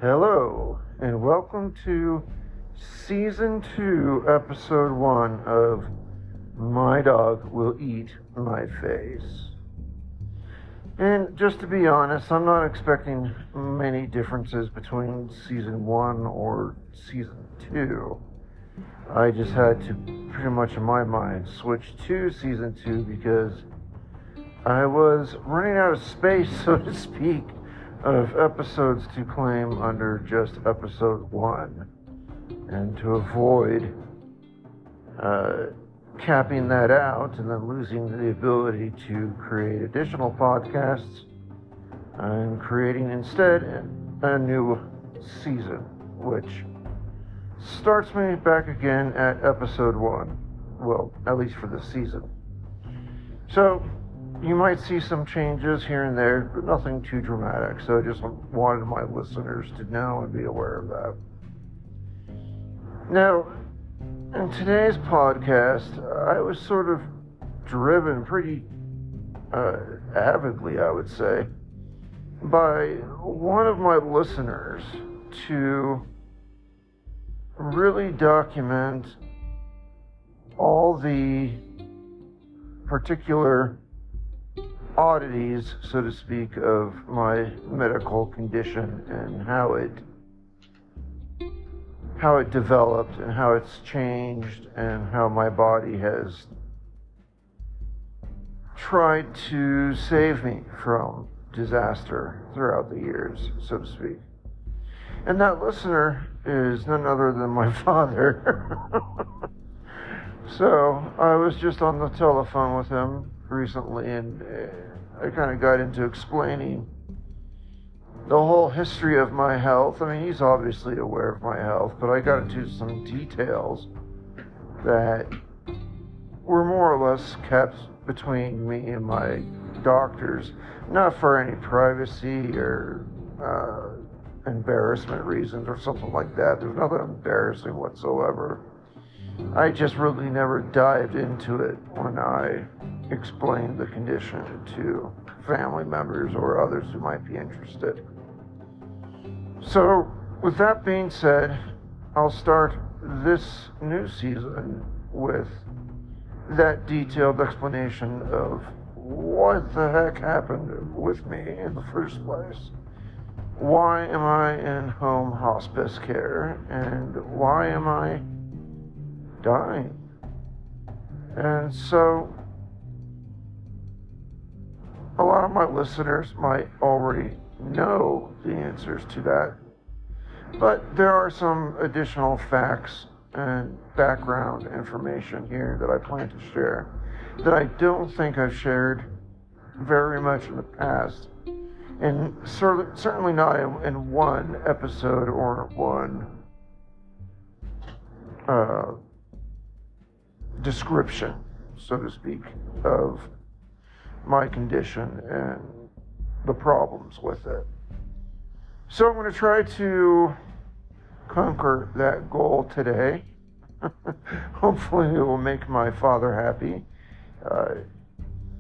Hello, and welcome to Season 2, Episode 1 of My Dog Will Eat My Face. And just to be honest, I'm not expecting many differences between Season 1 or Season 2. I just had to, pretty much in my mind, switch to Season 2 because I was running out of space, so to speak, of episodes to claim under just episode 1, and to avoid capping that out and then losing the ability to create additional podcasts, I'm creating instead a new season, which starts me back again at episode 1, well, at least for this season. So you might see some changes here and there, but nothing too dramatic. So I just wanted my listeners to know and be aware of that. Now, in today's podcast, I was sort of driven pretty avidly, I would say, by one of my listeners to really document all the particular oddities, so to speak, of my medical condition and how it developed and how it's changed and how my body has tried to save me from disaster throughout the years, so to speak. And that listener is none other than my father. So I was just on the telephone with him recently, and I kind of got into explaining the whole history of my health. I mean, he's obviously aware of my health, but I got into some details that were more or less kept between me and my doctors, not for any privacy or embarrassment reasons or something like that. There's nothing embarrassing whatsoever. I just really never dived into it when I explained the condition to family members or others who might be interested. So, with that being said, I'll start this new season with that detailed explanation of what the heck happened with me in the first place. Why am I in home hospice care, and why am I dying? And so a lot of my listeners might already know the answers to that, but there are some additional facts and background information here that I plan to share that I don't think I've shared very much in the past, and certainly not in one episode or one description, so to speak, of my condition and the problems with it. So I'm going to try to conquer that goal today. Hopefully it will make my father happy.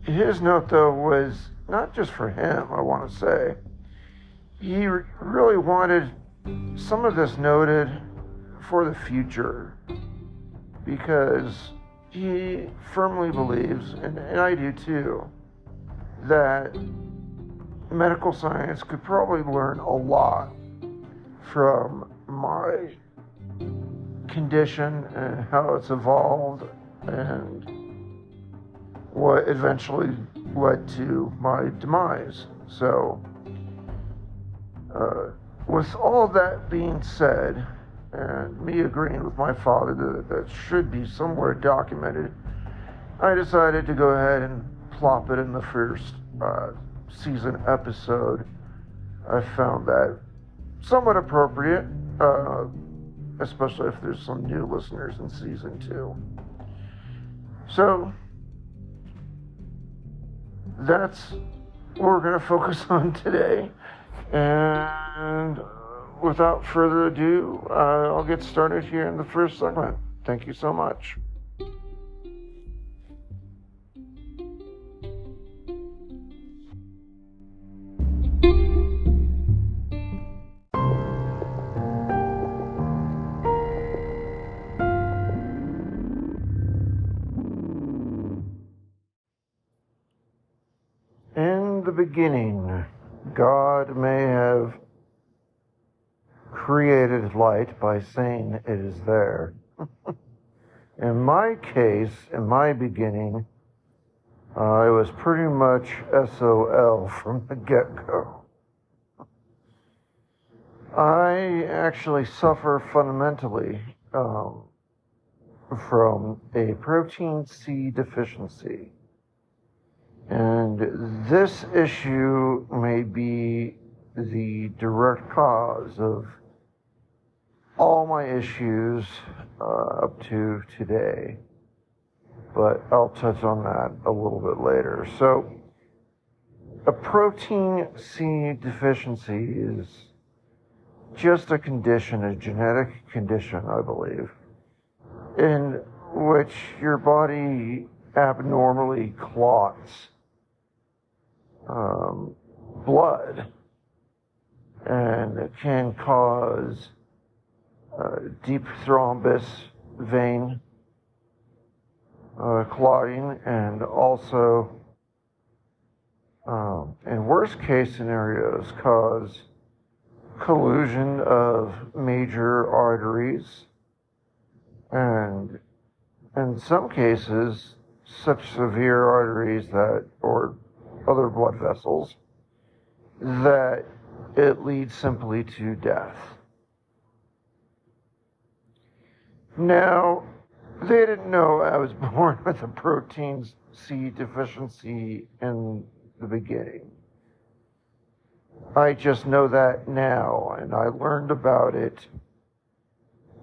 His note, though, was not just for him, I want to say. He really wanted some of this noted for the future, because he firmly believes, and I do too, that medical science could probably learn a lot from my condition and how it's evolved and what eventually led to my demise. So, with all that being said, and me agreeing with my father that should be somewhere documented, I decided to go ahead and plop it in the first season episode. I found that somewhat appropriate, especially if there's some new listeners in season 2. So that's what we're going to focus on today. And without further ado, I'll get started here in the first segment. Thank you so much. beginning, God may have created light by saying it is there. In my case, in my beginning, it was pretty much SOL from the get-go. I actually suffer fundamentally from a protein C deficiency. And this issue may be the direct cause of all my issues up to today. But I'll touch on that a little bit later. So, a protein C deficiency is just a condition, a genetic condition, I believe, in which your body abnormally clots blood, and it can cause deep thrombus vein clotting, and also, in worst case scenarios, cause collusion of major arteries, and in some cases, such severe arteries that, or other blood vessels, that it leads simply to death. Now, they didn't know I was born with a protein C deficiency in the beginning. I just know that now, and I learned about it,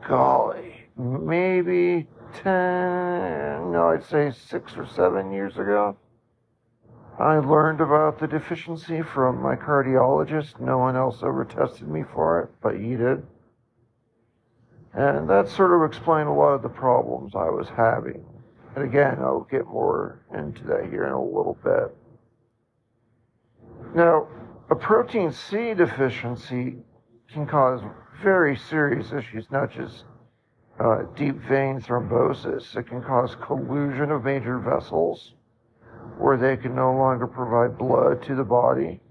golly, maybe 6 or 7 years ago. I learned about the deficiency from my cardiologist. No one else ever tested me for it, but he did. And that sort of explained a lot of the problems I was having. And again, I'll get more into that here in a little bit. Now, a protein C deficiency can cause very serious issues, not just deep vein thrombosis. It can cause collusion of major vessels, where they can no longer provide blood to the body.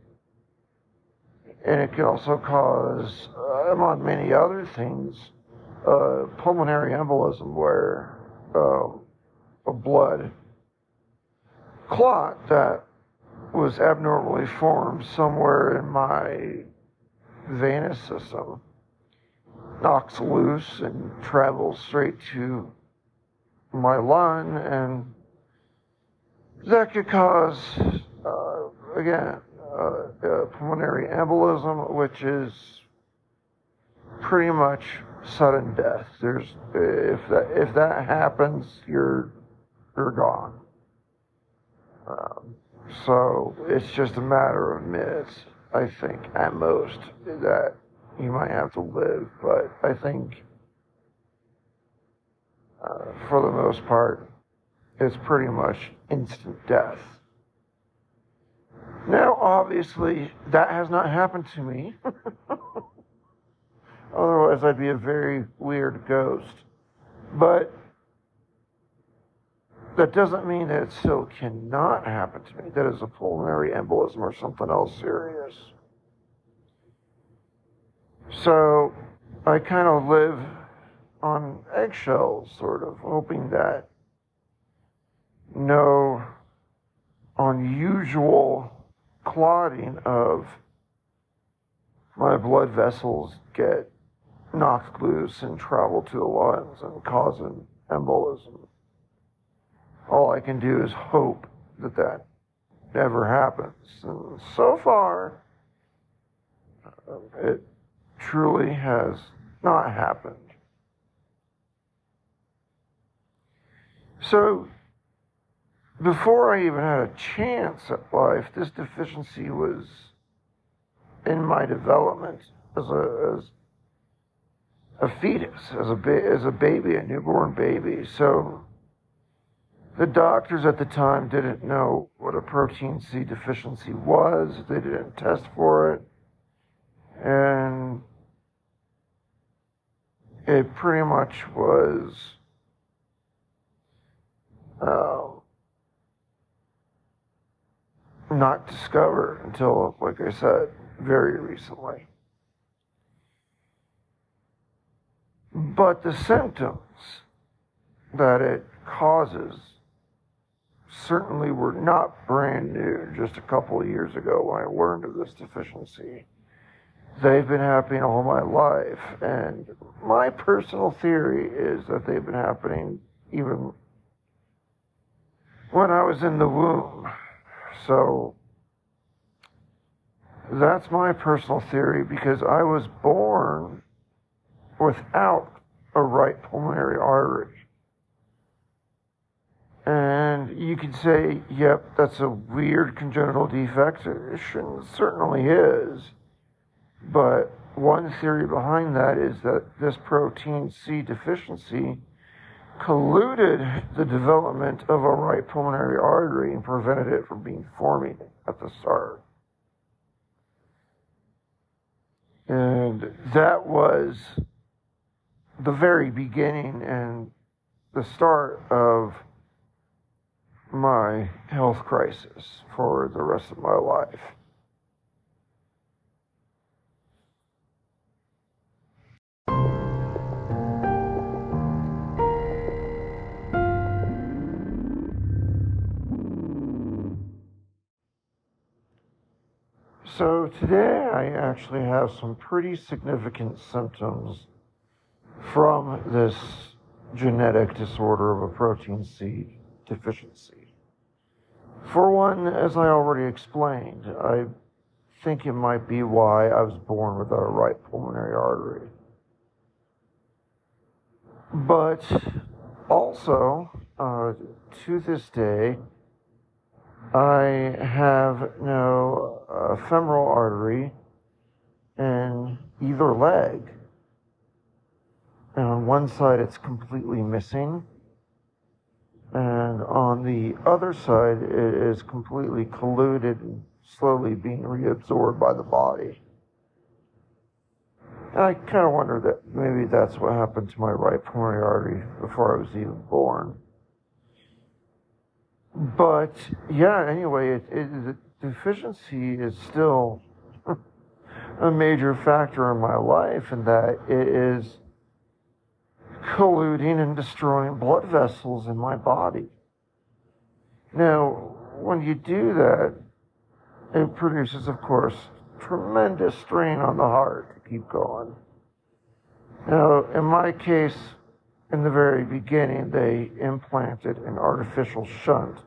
And it can also cause, among many other things, pulmonary embolism, where a blood clot that was abnormally formed somewhere in my venous system knocks loose and travels straight to my lung, and that could cause, pulmonary embolism, which is pretty much sudden death. If that happens, you're gone. So it's just a matter of minutes, I think, at most, that you might have to live. But I think, for the most part, it's pretty much instant death. Now, obviously, that has not happened to me. Otherwise, I'd be a very weird ghost. But that doesn't mean that it still cannot happen to me. That is a pulmonary embolism or something else serious. So I kind of live on eggshells, sort of, hoping that no unusual clotting of my blood vessels get knocked loose and travel to the lungs and cause an embolism. All I can do is hope that that never happens. And so far, it truly has not happened. So, before I even had a chance at life, this deficiency was in my development as a fetus, as a baby, a newborn baby. So the doctors at the time didn't know what a protein C deficiency was. They didn't test for it. And it pretty much was not discovered until, like I said, very recently. But the symptoms that it causes certainly were not brand new just a couple of years ago when I learned of this deficiency. They've been happening all my life, and my personal theory is that they've been happening even when I was in the womb. So that's my personal theory, because I was born without a right pulmonary artery. And you could say, yep, that's a weird congenital defect. It certainly is. But one theory behind that is that this protein C deficiency colluded the development of a right pulmonary artery and prevented it from being forming at the start. And that was the very beginning and the start of my health crisis for the rest of my life. So today I actually have some pretty significant symptoms from this genetic disorder of a protein C deficiency. For one, as I already explained, I think it might be why I was born without a right pulmonary artery. But also, to this day, I have no femoral artery in either leg. And on one side, it's completely missing. And on the other side, it is completely colluded and slowly being reabsorbed by the body. And I kind of wonder that maybe that's what happened to my right pulmonary artery before I was even born. But yeah, anyway, the deficiency is still a major factor in my life, in that it is colluding and destroying blood vessels in my body. Now, when you do that, it produces, of course, tremendous strain on the heart to keep going. Now, in my case, in the very beginning, they implanted an artificial shunt,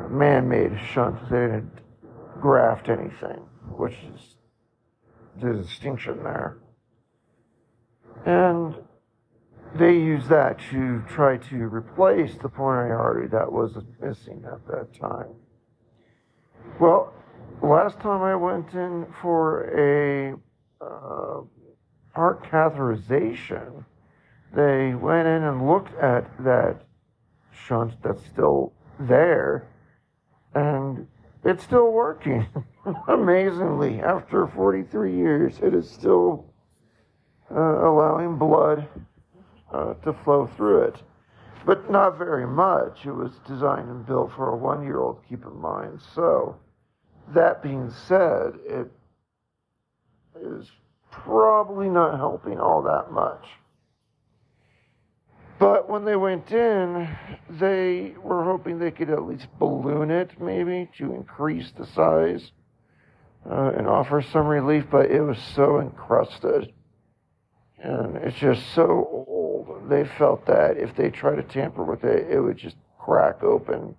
a man-made shunt. They didn't graft anything, which is the distinction there. And they used that to try to replace the pulmonary artery that was missing at that time. Well, last time I went in for a heart catheterization, they went in and looked at that shunt that's still there, and it's still working. Amazingly, after 43 years, it is still allowing blood to flow through it. But not very much. It was designed and built for a 1-year-old, keep in mind. So, that being said, it is probably not helping all that much. But when they went in, they were hoping they could at least balloon it, maybe, to increase the size and offer some relief, but it was so encrusted. And it's just so old. They felt that if they tried to tamper with it, it would just crack open.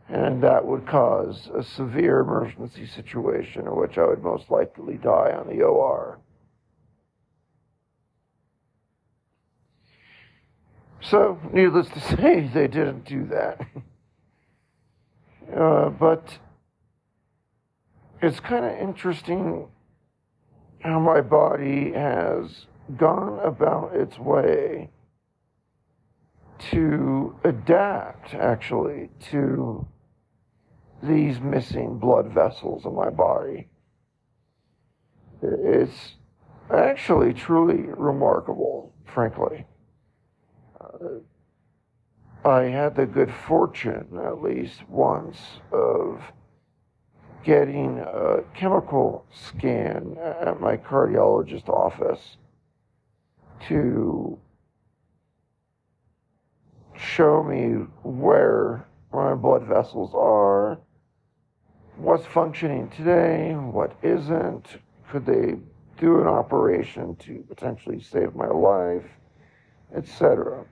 And that would cause a severe emergency situation in which I would most likely die on the OR. So, needless to say, they didn't do that. But it's kind of interesting how my body has gone about its way to adapt, actually, to these missing blood vessels in my body. It's actually truly remarkable, frankly. I had the good fortune, at least once, of getting a chemical scan at my cardiologist office to show me where my blood vessels are, what's functioning today, what isn't, could they do an operation to potentially save my life, etc.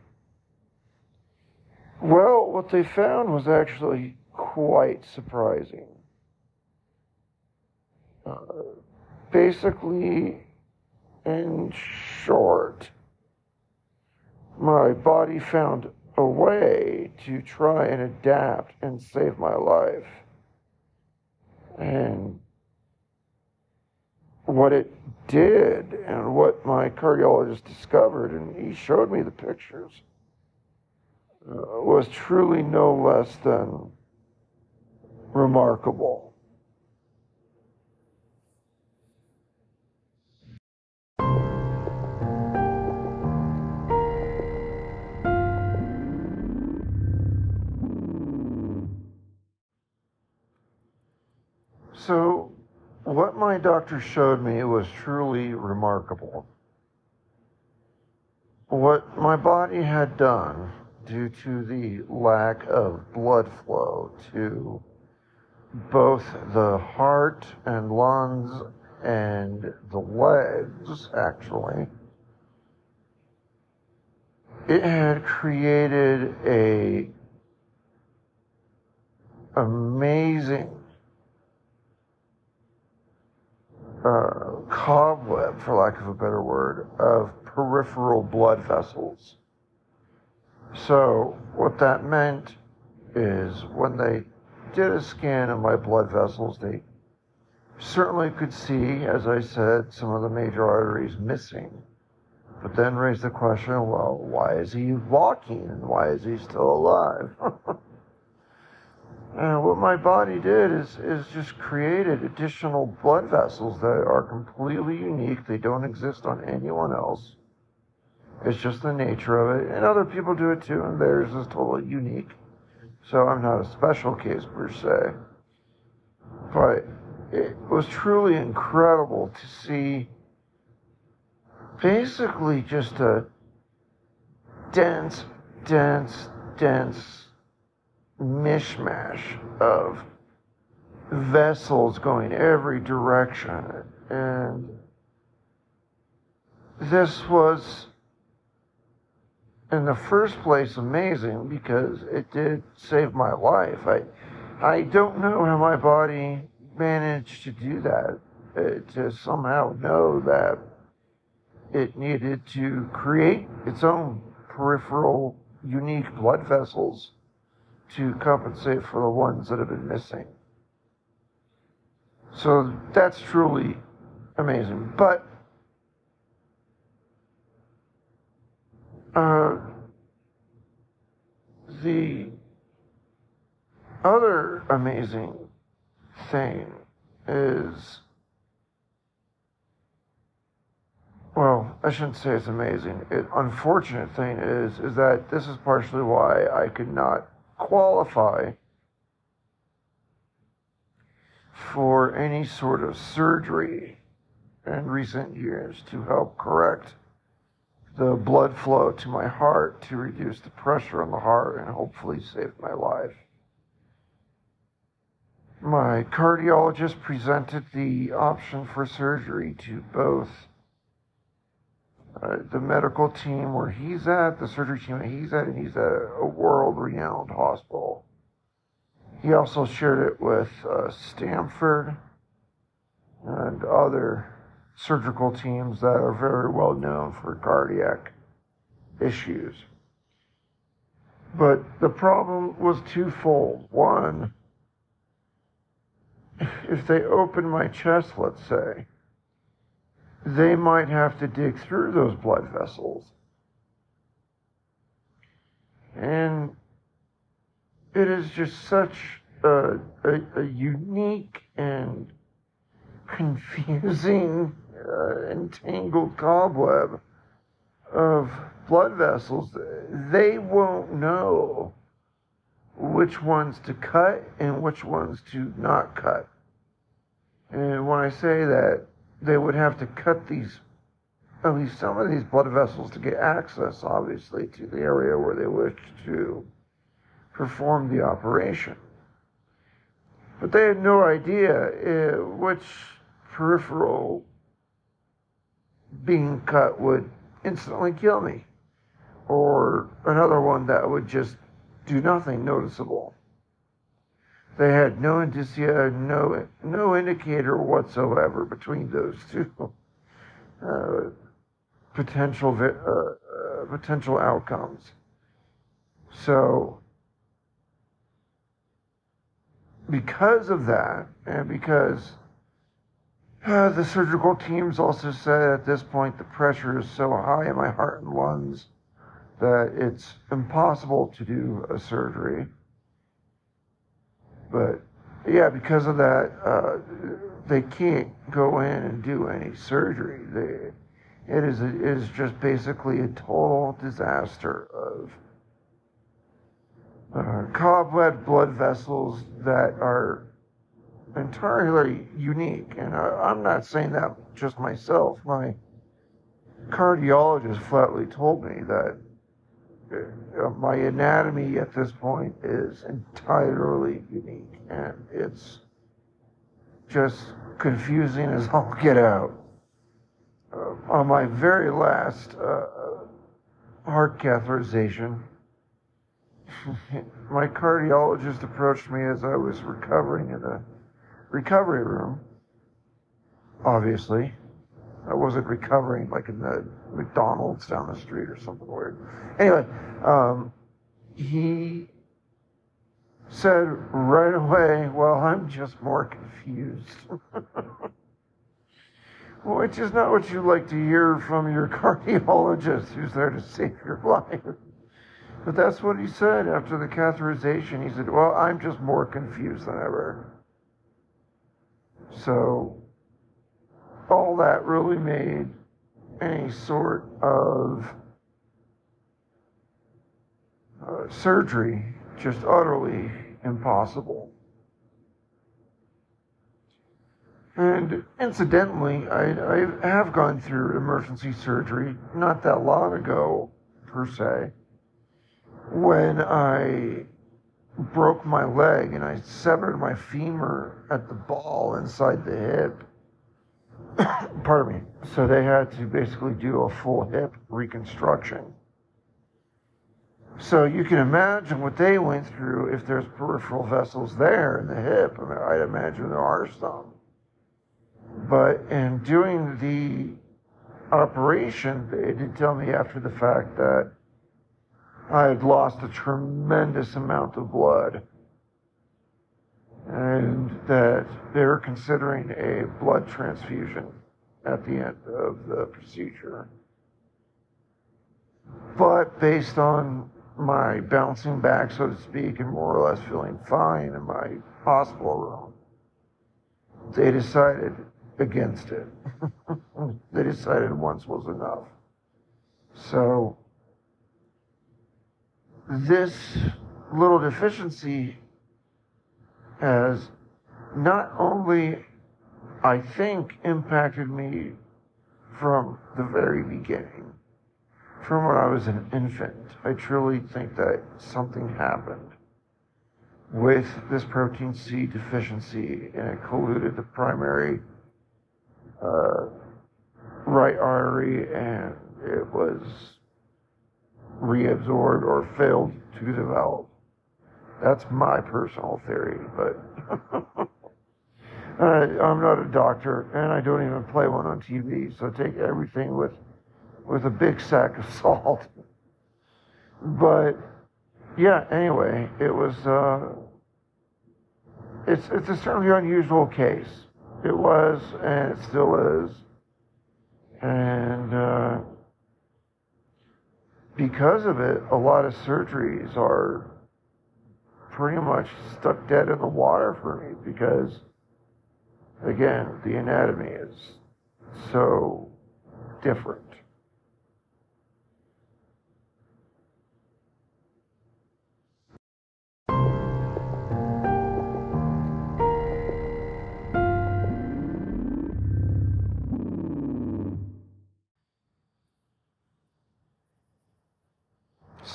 Well, what they found was actually quite surprising. Basically, in short, my body found a way to try and adapt and save my life. And what it did, and what my cardiologist discovered, and he showed me the pictures, was truly no less than remarkable. So, what my doctor showed me was truly remarkable. What my body had done, due to the lack of blood flow to both the heart and lungs and the legs, actually, it had created a amazing cobweb, for lack of a better word, of peripheral blood vessels. So what that meant is when they did a scan of my blood vessels, they certainly could see, as I said, some of the major arteries missing. But then raised the question, well, why is he walking and why is he still alive? And what my body did is just created additional blood vessels that are completely unique. They don't exist on anyone else. It's just the nature of it. And other people do it too, and theirs is totally unique. So I'm not a special case per se. But it was truly incredible to see basically just a dense mishmash of vessels going every direction. And this was, in the first place, amazing because it did save my life. I don't know how my body managed to do that, to somehow know that it needed to create its own peripheral unique blood vessels to compensate for the ones that have been missing. So that's truly amazing. But the other amazing thing is, well, I shouldn't say it's amazing. Unfortunate thing is that this is partially why I could not qualify for any sort of surgery in recent years to help correct the blood flow to my heart to reduce the pressure on the heart and hopefully save my life. My cardiologist presented the option for surgery to both the medical team where he's at, the surgery team that he's at, and he's at a world-renowned hospital. He also shared it with Stanford and other surgical teams that are very well known for cardiac issues. But the problem was twofold. One, if they open my chest, let's say, they might have to dig through those blood vessels. And it is just such a unique and confusing, entangled cobweb of blood vessels, they won't know which ones to cut and which ones to not cut. And when I say that, they would have to cut these, at least some of these blood vessels, to get access, obviously, to the area where they wish to perform the operation. But they had no idea which peripheral being cut would instantly kill me, or another one that would just do nothing noticeable. They had no indicia, no indicator whatsoever between those two potential outcomes. So, because of that, and because the surgical teams also said at this point the pressure is so high in my heart and lungs that it's impossible to do a surgery. But yeah, because of that, they can't go in and do any surgery. It is just basically a total disaster of cobweb blood vessels that are entirely unique. And I'm not saying that just myself. My cardiologist flatly told me that my anatomy at this point is entirely unique, and it's just confusing as all get out. On my very last heart catheterization, my cardiologist approached me as I was recovering in the recovery room. Obviously, I wasn't recovering like in the McDonald's down the street or something weird. Anyway, he said right away, well, I'm just more confused. Which is not what you like to hear from your cardiologist who's there to save your life. But that's what he said after the catheterization. He said, well, I'm just more confused than ever. So all that really made any sort of surgery just utterly impossible. And incidentally, I have gone through emergency surgery not that long ago, per se, when I broke my leg and I severed my femur at the ball inside the hip. Pardon me. So they had to basically do a full hip reconstruction. So you can imagine what they went through if there's peripheral vessels there in the hip. I mean, I'd imagine there are some. But in doing the operation, they did tell me after the fact that I had lost a tremendous amount of blood, and that they were considering a blood transfusion at the end of the procedure. But based on my bouncing back, so to speak, and more or less feeling fine in my hospital room, they decided against it. They decided once was enough. So this little deficiency has not only, I think, impacted me from the very beginning, from when I was an infant. I truly think that something happened with this protein C deficiency, and it colluded the primary right artery, and it was reabsorbed or failed to develop. That's my personal theory, but I'm not a doctor, and I don't even play one on TV, so take everything with a big sack of salt. But yeah, anyway, it was it's a certainly unusual case. It was, and it still is, and because of it, a lot of surgeries are pretty much stuck dead in the water for me because, again, the anatomy is so different.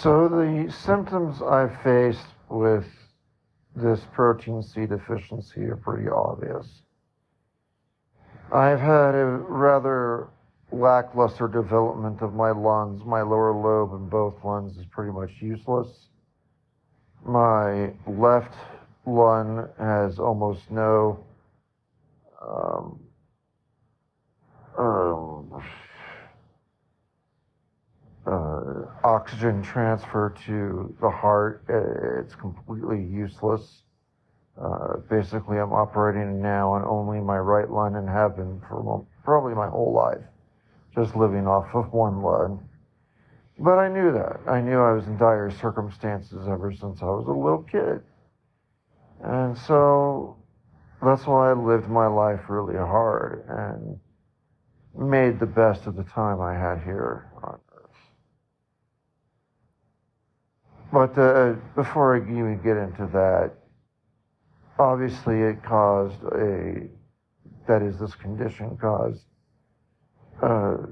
So the symptoms I faced with this protein C deficiency are pretty obvious. I've had a rather lackluster development of my lungs. My lower lobe in both lungs is pretty much useless. My left lung has almost no um, um, oxygen transfer to the heart. It's completely useless. Basically, I'm operating now on only my right lung and have been for probably my whole life, just living off of one lung. But I knew that. I knew I was in dire circumstances ever since I was a little kid. And so that's why I lived my life really hard and made the best of the time I had here on Earth. But before I even get into that, obviously it caused this condition caused a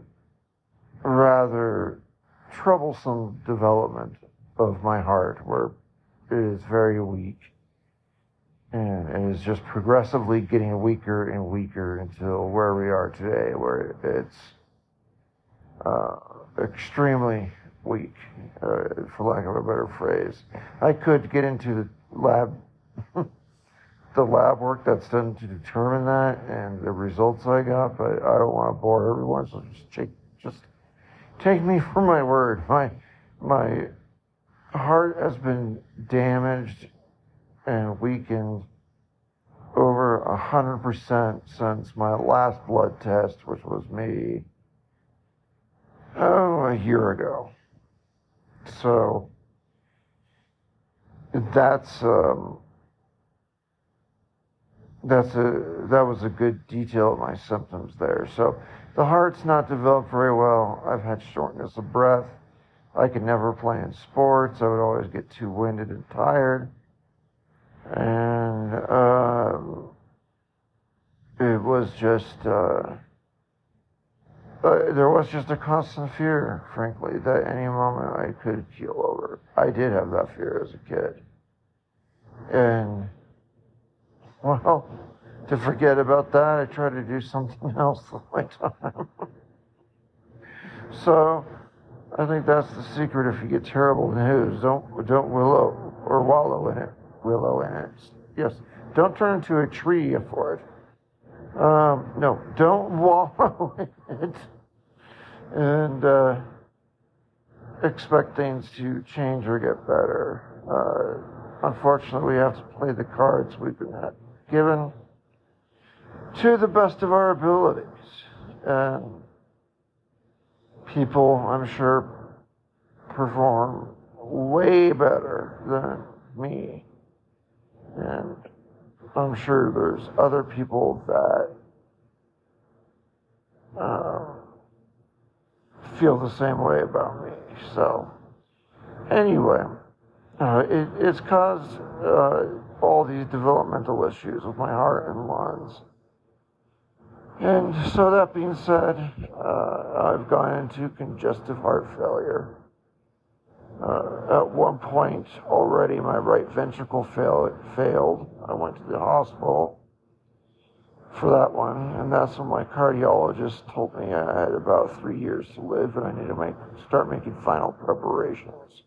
rather troublesome development of my heart, where it is very weak and it is just progressively getting weaker and weaker until where we are today, where it's extremely weak, for lack of a better phrase. I could get into the lab work that's done to determine that and the results I got, but I don't want to bore everyone, so just take me for my word. My heart has been damaged and weakened over 100% since my last blood test, which was maybe a year ago. So that was a good detail of my symptoms there. So the heart's not developed very well. I've had shortness of breath. I could never play in sports. I would always get too winded and tired. And it was just there was just a constant fear, frankly, that any moment I could keel over. I did have that fear as a kid. And, well, to forget about that, I tried to do something else with my time. So, I think that's the secret. If you get terrible news, don't willow or wallow in it. Willow in it. Yes. Don't turn into a tree for it. No, don't wallow in it and expect things to change or get better. Unfortunately, we have to play the cards we've been given to the best of our abilities. And people, I'm sure, perform way better than me. And I'm sure there's other people that feel the same way about me. So, anyway, it's caused all these developmental issues with my heart and lungs. And so that being said, I've gone into congestive heart failure. At one point already, my right ventricle failed. I went to the hospital for that one, and that's when my cardiologist told me I had about 3 years to live and I need to start making final preparations.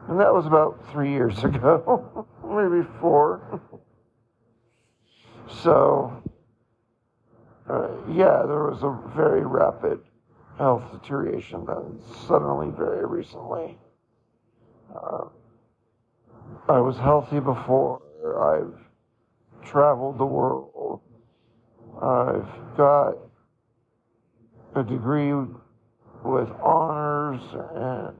And that was about 3 years ago, maybe 4. So, there was a very rapid health deterioration then, suddenly, very recently. I was healthy before. I've traveled the world. I've got a degree with honors, and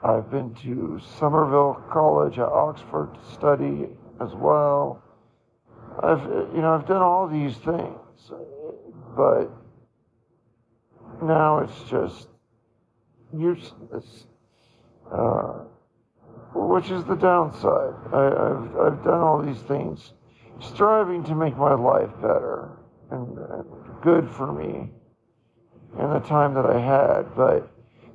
I've been to Somerville College at Oxford to study as well. I've done all these things, but now it's just useless, which is the downside. I've done all these things, striving to make my life better and good for me in the time that I had, but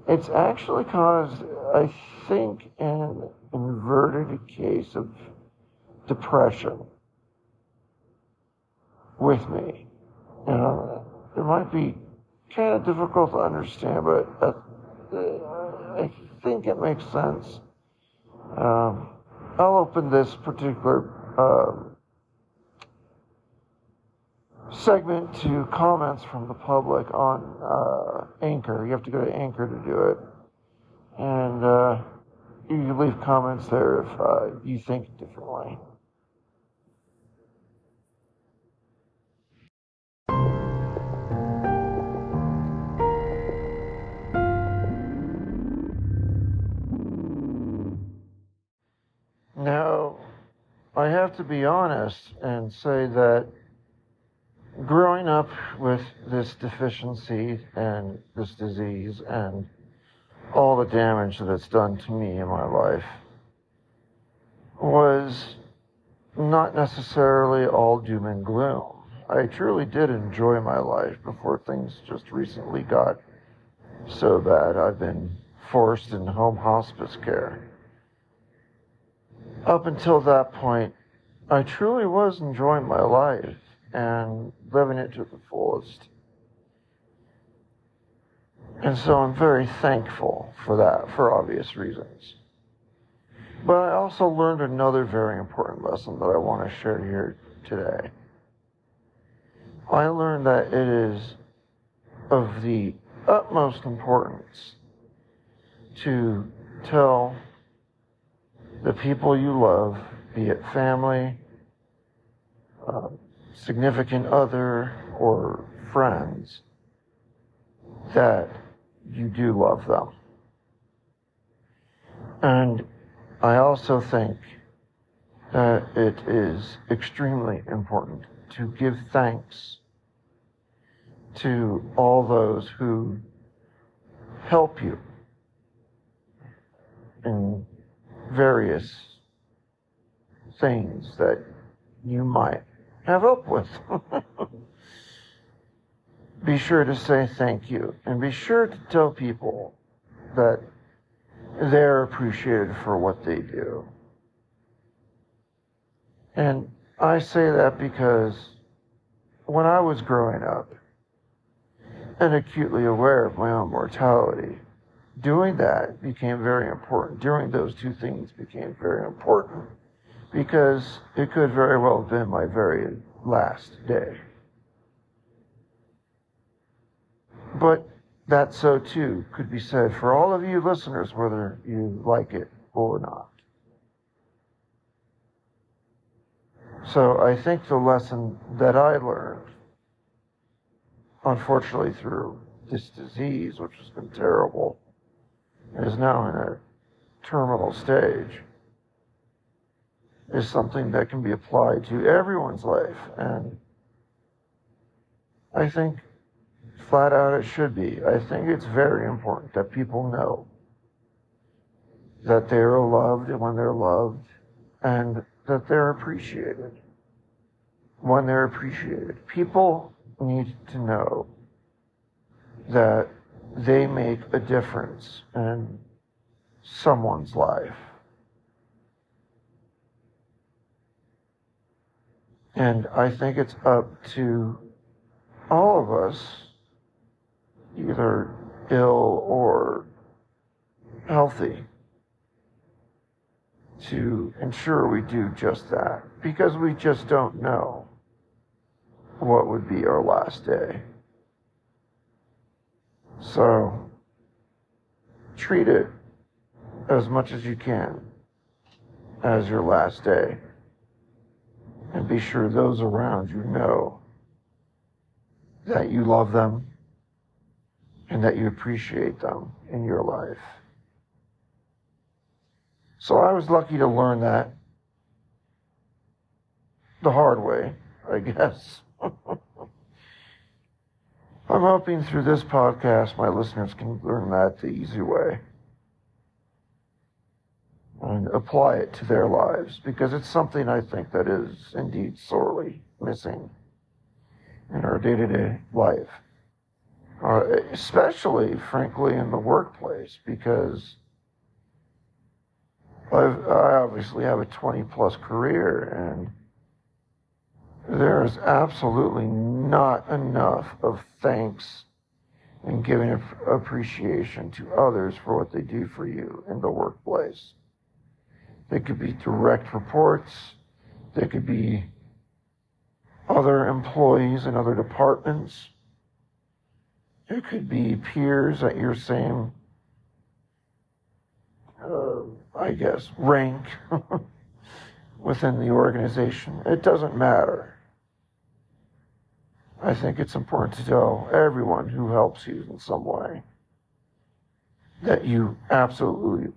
It's actually caused, I think, an inverted case of depression with me. It might be kind of difficult to understand, but I think it makes sense. I'll open this particular segment to comments from the public on Anchor. You have to go to Anchor to do it. And you can leave comments there if you think differently. Now, I have to be honest and say that growing up with this deficiency and this disease and all the damage that it's done to me in my life was not necessarily all doom and gloom. I truly did enjoy my life before things just recently got so bad. I've been forced in home hospice care. Up until that point, I truly was enjoying my life and living it to the fullest. And so I'm very thankful for that, for obvious reasons. But I also learned another very important lesson that I want to share here today. I learned that it is of the utmost importance to tell the people you love, be it family, significant other, or friends, that you do love them. And I also think that it is extremely important to give thanks to all those who help you in various things that you might have help with. Be sure to say thank you, and be sure to tell people that they're appreciated for what they do. And I say that because when I was growing up and acutely aware of my own mortality, doing that became very important. Doing those two things became very important because it could very well have been my very last day. But that so too could be said for all of you listeners, whether you like it or not. So I think the lesson that I learned, unfortunately through this disease, which has been terrible, is now in a terminal stage, is something that can be applied to everyone's life. And I think flat out it should be. I think it's very important that people know that they are loved when they're loved, and that they're appreciated when they're appreciated. People need to know that they make a difference in someone's life. And I think it's up to all of us, either ill or healthy, to ensure we do just that, because we just don't know what would be our last day. So treat it as much as you can as your last day, and be sure those around you know that you love them and that you appreciate them in your life. So I was lucky to learn that the hard way, I guess. I'm hoping through this podcast my listeners can learn that the easy way and apply it to their lives, because it's something I think that is indeed sorely missing in our day-to-day life. especially, frankly, in the workplace, because I obviously have a 20-plus career, and there is absolutely not enough of thanks and giving appreciation to others for what they do for you in the workplace. They could be direct reports. They could be other employees in other departments. It could be peers at your same, rank within the organization. It doesn't matter. I think it's important to tell everyone who helps you in some way that you absolutely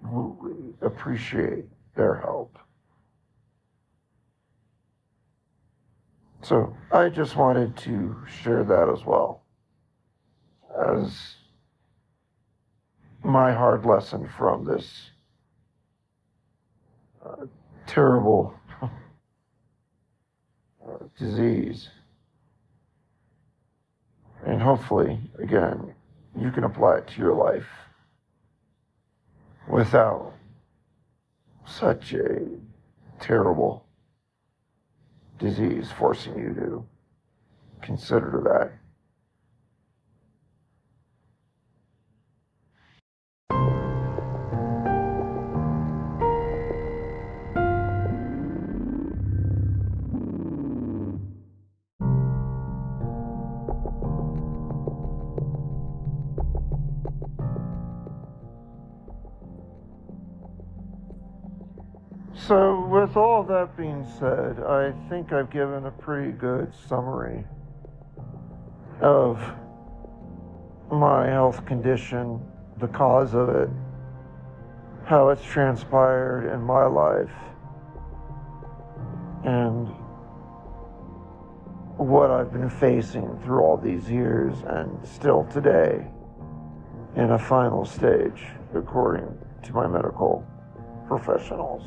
appreciate their help. So I just wanted to share that as well as my hard lesson from this terrible disease. And hopefully, again, you can apply it to your life without such a terrible disease forcing you to consider that. So, with all that being said, I think I've given a pretty good summary of my health condition, the cause of it, how it's transpired in my life, and what I've been facing through all these years and still today in a final stage, according to my medical professionals.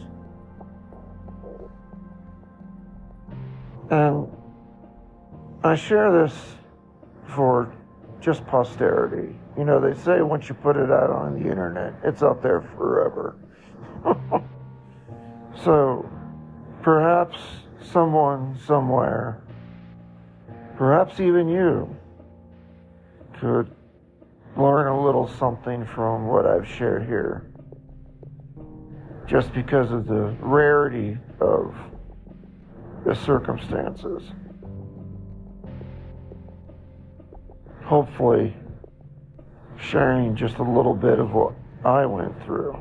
And I share this for just posterity. You know, they say once you put it out on the internet, it's out there forever. So perhaps someone somewhere, perhaps even you, could learn a little something from what I've shared here, just because of the rarity of the circumstances. Hopefully, sharing just a little bit of what I went through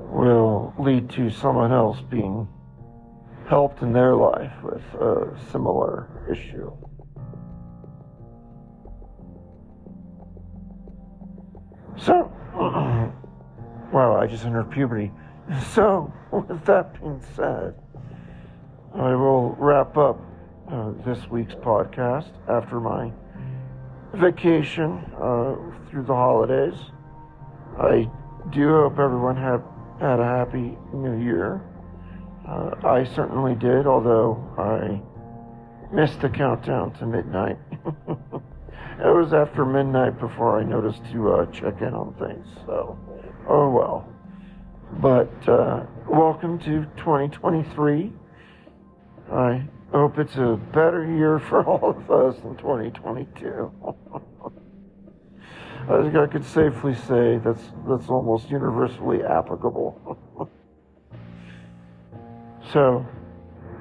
will lead to someone else being helped in their life with a similar issue. So, wow, I just entered puberty. So, with that being said, I will wrap up this week's podcast after my vacation through the holidays. I do hope everyone had a happy new year. I certainly did, although I missed the countdown to midnight. It was after midnight before I noticed to check in on things, so oh well. But welcome to 2023. I hope it's a better year for all of us than 2022. I think I could safely say that's almost universally applicable. So,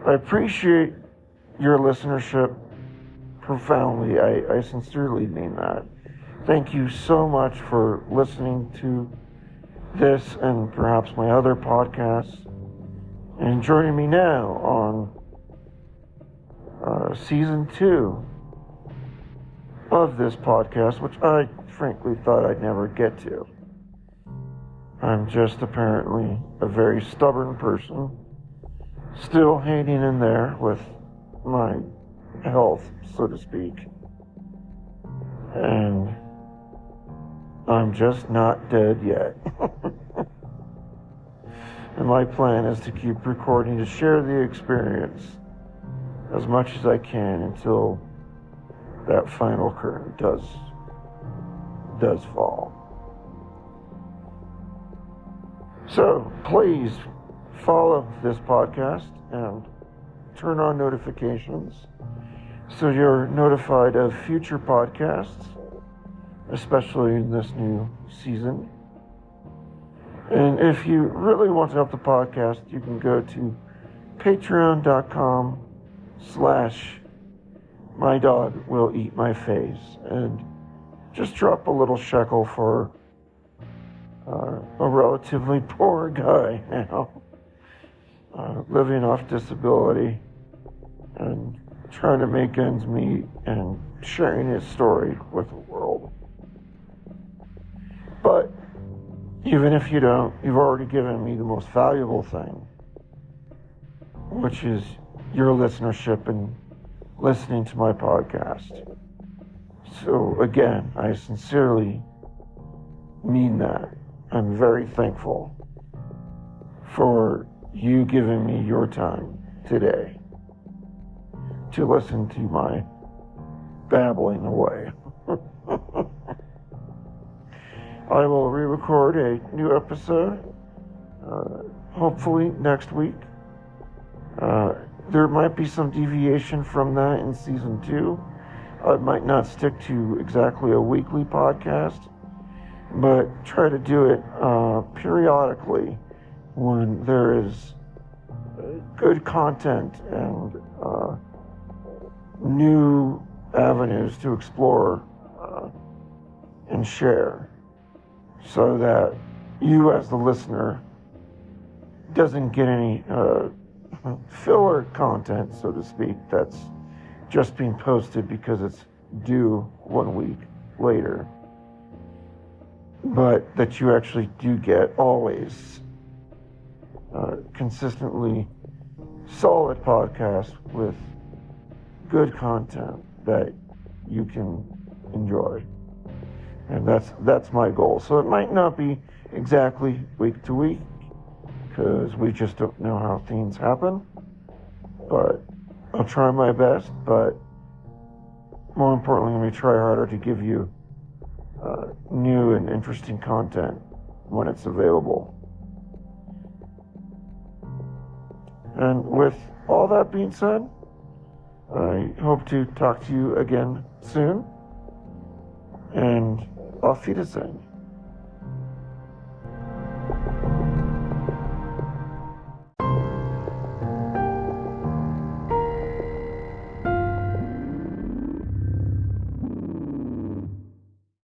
I appreciate your listenership profoundly. I sincerely mean that. Thank you so much for listening to this and perhaps my other podcasts, and joining me now on season 2 of this podcast, which I frankly thought I'd never get to. I'm just apparently a very stubborn person, still hanging in there with my health, so to speak. And I'm just not dead yet. And my plan is to keep recording, to share the experience as much as I can until that final curtain does fall. So please follow this podcast and turn on notifications so you're notified of future podcasts, especially in this new season. And if you really want to help the podcast, you can go to patreon.com/mydogwilleatmyface and just drop a little shekel for a relatively poor guy now, living off disability and trying to make ends meet and sharing his story with the world. But even if you don't, you've already given me the most valuable thing, which is your listenership and listening to my podcast. So again, I sincerely mean that. I'm very thankful for you giving me your time today to listen to my babbling away. I will re-record a new episode, hopefully next week. There might be some deviation from that in season 2. I might not stick to exactly a weekly podcast, but try to do it periodically when there is good content and new avenues to explore and share, so that you as the listener doesn't get any filler content, so to speak, that's just being posted because it's due 1 week later, but that you actually do get always consistently solid podcasts with good content that you can enjoy. And that's my goal. So it might not be exactly week to week, because we just don't know how things happen, but I'll try my best. But more importantly, let me try harder to give you new and interesting content when it's available. And with all that being said, I hope to talk to you again soon, and auf Wiedersehen.